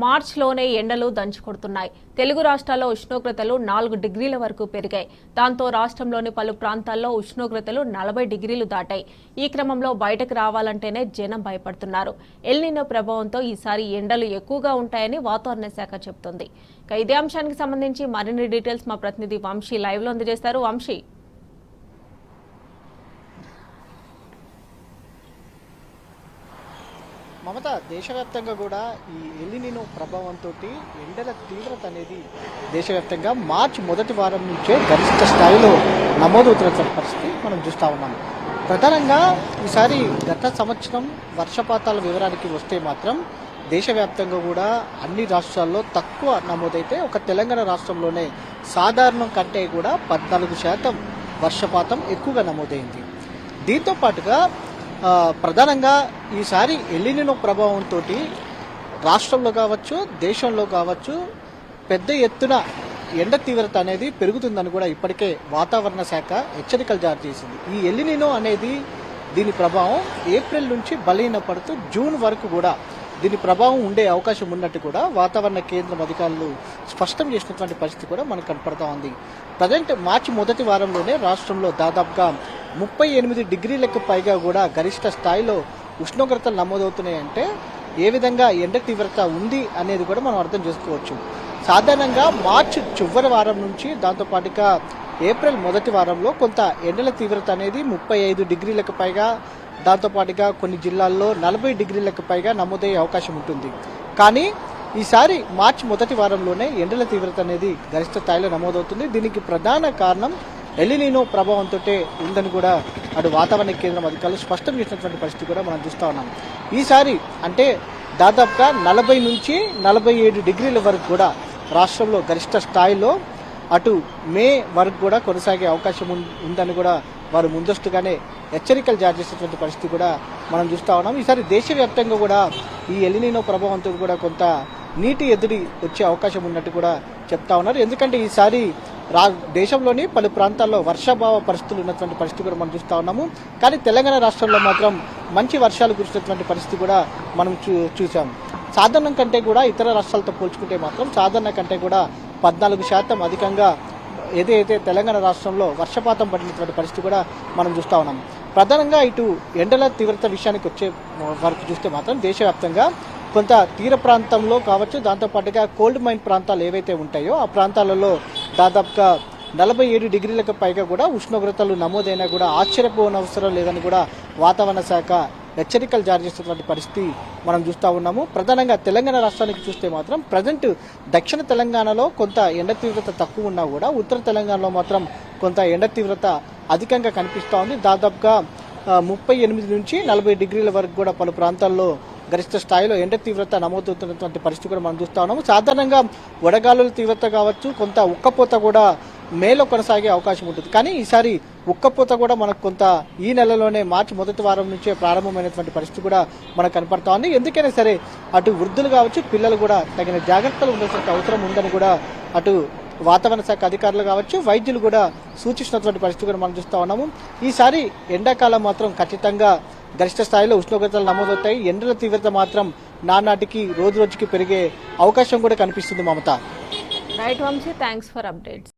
మార్చిలోనే ఎండలు దంచుకొడుతున్నాయి. తెలుగు రాష్ట్రాల్లో ఉష్ణోగ్రతలు 4 డిగ్రీల వరకు పెరిగాయి. దాంతో రాష్ట్రంలోని పలు ప్రాంతాల్లో ఉష్ణోగ్రతలు 40 డిగ్రీలు దాటాయి. ఈ క్రమంలో బయటకు రావాలంటేనే జనం భయపడుతున్నారు. ఎల్నినో ప్రభావంతో ఈసారి ఎండలు ఎక్కువగా ఉంటాయని వాతావరణ శాఖ చెబుతోంది. ఇదే అంశానికి సంబంధించి మరిన్ని డీటెయిల్స్ మా ప్రతినిధి వంశీ లైవ్ లో అందజేస్తారు. వంశీ, మమత, దేశవ్యాప్తంగా కూడా ఈ ఎల్నినో ప్రభావంతో ఎండల తీవ్రత అనేది దేశవ్యాప్తంగా మార్చి మొదటి వారం నుంచే గరిష్ట స్థాయిలో నమోదవుతున్న పరిస్థితి మనం చూస్తూ ఉన్నాం. ప్రధానంగా ఈసారి గత సంవత్సరం వర్షపాతాల వివరానికి వస్తే మాత్రం దేశవ్యాప్తంగా కూడా అన్ని రాష్ట్రాల్లో తక్కువ నమోదైతే ఒక తెలంగాణ రాష్ట్రంలోనే సాధారణం కంటే కూడా 14% వర్షపాతం ఎక్కువగా నమోదైంది. దీంతో పాటుగా ప్రధానంగా ఈసారి ఎల్నినో ప్రభావంతో రాష్ట్రంలో కావచ్చు, దేశంలో కావచ్చు పెద్ద ఎత్తున ఎండ తీవ్రత అనేది పెరుగుతుందని కూడా ఇప్పటికే వాతావరణ శాఖ హెచ్చరికలు జారీ చేసింది. ఈ ఎల్నినో అనేది దీని ప్రభావం ఏప్రిల్ నుంచి బలహీనపడుతూ జూన్ వరకు కూడా దీని ప్రభావం ఉండే అవకాశం ఉన్నట్టు కూడా వాతావరణ కేంద్రం అధికారులు స్పష్టం చేసినటువంటి పరిస్థితి కూడా మనకు కనపడతా ఉంది. ప్రజెంట్ మార్చి మొదటి వారంలోనే రాష్ట్రంలో దాదాపుగా 38 డిగ్రీలకు పైగా కూడా గరిష్ట స్థాయిలో ఉష్ణోగ్రతలు నమోదవుతున్నాయంటే ఏ విధంగా ఎండ తీవ్రత ఉంది అనేది కూడా మనం అర్థం చేసుకోవచ్చు. సాధారణంగా మార్చి చివరి వారం నుంచి దాంతోపాటుగా ఏప్రిల్ మొదటి వారంలో కొంత ఎండల తీవ్రత అనేది 35 డిగ్రీలకు పైగా, దాంతోపాటుగా కొన్ని జిల్లాల్లో 40 డిగ్రీలకు పైగా నమోదయ్యే అవకాశం ఉంటుంది. కానీ ఈసారి మార్చి మొదటి వారంలోనే ఎండల తీవ్రత అనేది గరిష్ట స్థాయిలో నమోదవుతుంది. దీనికి ప్రధాన కారణం ఎల్నినో ప్రభావంతో ఉందని కూడా అటు వాతావరణ కేంద్రం అధికారులు స్పష్టం చేసినటువంటి పరిస్థితి కూడా మనం చూస్తూ ఉన్నాం. ఈసారి అంటే దాదాపుగా 40 నుంచి 47 డిగ్రీల వరకు కూడా రాష్ట్రంలో గరిష్ట స్థాయిలో అటు మే వరకు కూడా కొనసాగే అవకాశం ఉందని కూడా వారు ముందస్తుగానే హెచ్చరికలు జారీ చేసినటువంటి పరిస్థితి కూడా మనం చూస్తూ ఉన్నాం. ఈసారి దేశవ్యాప్తంగా కూడా ఈ ఎల్నినో ప్రభావంతో కూడా కొంత నీటి ఎదుడి వచ్చే అవకాశం ఉన్నట్టు కూడా చెప్తా ఉన్నారు. ఎందుకంటే ఈసారి దేశంలోని పలు ప్రాంతాల్లో వర్షాభావ పరిస్థితులు ఉన్నటువంటి పరిస్థితి కూడా మనం చూస్తూ ఉన్నాము. కానీ తెలంగాణ రాష్ట్రంలో మాత్రం మంచి వర్షాలు కురిసినటువంటి పరిస్థితి కూడా మనం చూసాం. సాధారణం కంటే కూడా ఇతర రాష్ట్రాలతో పోల్చుకుంటే మాత్రం సాధారణ కంటే కూడా 14% అధికంగా ఏదైతే తెలంగాణ రాష్ట్రంలో వర్షపాతం పడినటువంటి పరిస్థితి కూడా మనం చూస్తూ ఉన్నాం. ప్రధానంగా ఇటు ఎండల తీవ్రత విషయానికి వచ్చే వరకు చూస్తే మాత్రం దేశవ్యాప్తంగా కొంత తీర ప్రాంతంలో కావచ్చు, దాంతోపాటుగా కోల్డ్ మైన్ ప్రాంతాలు ఏవైతే ఉంటాయో ఆ ప్రాంతాలలో దాదాపుగా 47 డిగ్రీలకు పైగా కూడా ఉష్ణోగ్రతలు నమోదైనా కూడా ఆశ్చర్యపోనవసరం లేదని కూడా వాతావరణ శాఖ హెచ్చరికలు జారీ చేస్తున్నటువంటి పరిస్థితి మనం చూస్తూ ఉన్నాము. ప్రధానంగా తెలంగాణ రాష్ట్రానికి చూస్తే మాత్రం ప్రజెంట్ దక్షిణ తెలంగాణలో కొంత ఎండ తీవ్రత తక్కువ ఉన్నా కూడా ఉత్తర తెలంగాణలో మాత్రం కొంత ఎండ తీవ్రత అధికంగా కనిపిస్తూ ఉంది. దాదాపుగా 38 నుంచి 40 డిగ్రీల వరకు కూడా పలు ప్రాంతాల్లో గరిష్ట స్థాయిలో ఎండ తీవ్రత నమోదవుతున్నటువంటి పరిస్థితి కూడా మనం చూస్తూ ఉన్నాము. సాధారణంగా వడగాలుల తీవ్రత కావచ్చు, కొంత ఉక్కపోత కూడా మేలో కొనసాగే అవకాశం ఉంటుంది. కానీ ఈసారి ఉక్కపోత కూడా మనకు కొంత ఈ నెలలోనే మార్చి మొదటి వారం నుంచే ప్రారంభమైనటువంటి పరిస్థితి కూడా మనకు కనపడతా ఉంది. ఎందుకైనా సరే అటు వృద్ధులు కావచ్చు, పిల్లలు కూడా తగిన జాగ్రత్తలు ఉండాల్సిన అవసరం ఉందని కూడా అటు వాతావరణ శాఖ అధికారులు కావచ్చు, వైద్యులు కూడా సూచిస్తున్నటువంటి పరిస్థితి కూడా మనం చూస్తూ ఉన్నాము. ఈసారి ఎండాకాలం మాత్రం ఖచ్చితంగా గరిష్ట స్థాయిలో ఉష్ణోగ్రతలు నమోదవుతాయి. ఎండల తీవ్రత మాత్రం నానాటికి రోజు రోజుకి పెరిగే అవకాశం కూడా కనిపిస్తుంది. Mamata. Right Vamshi, thanks for updates.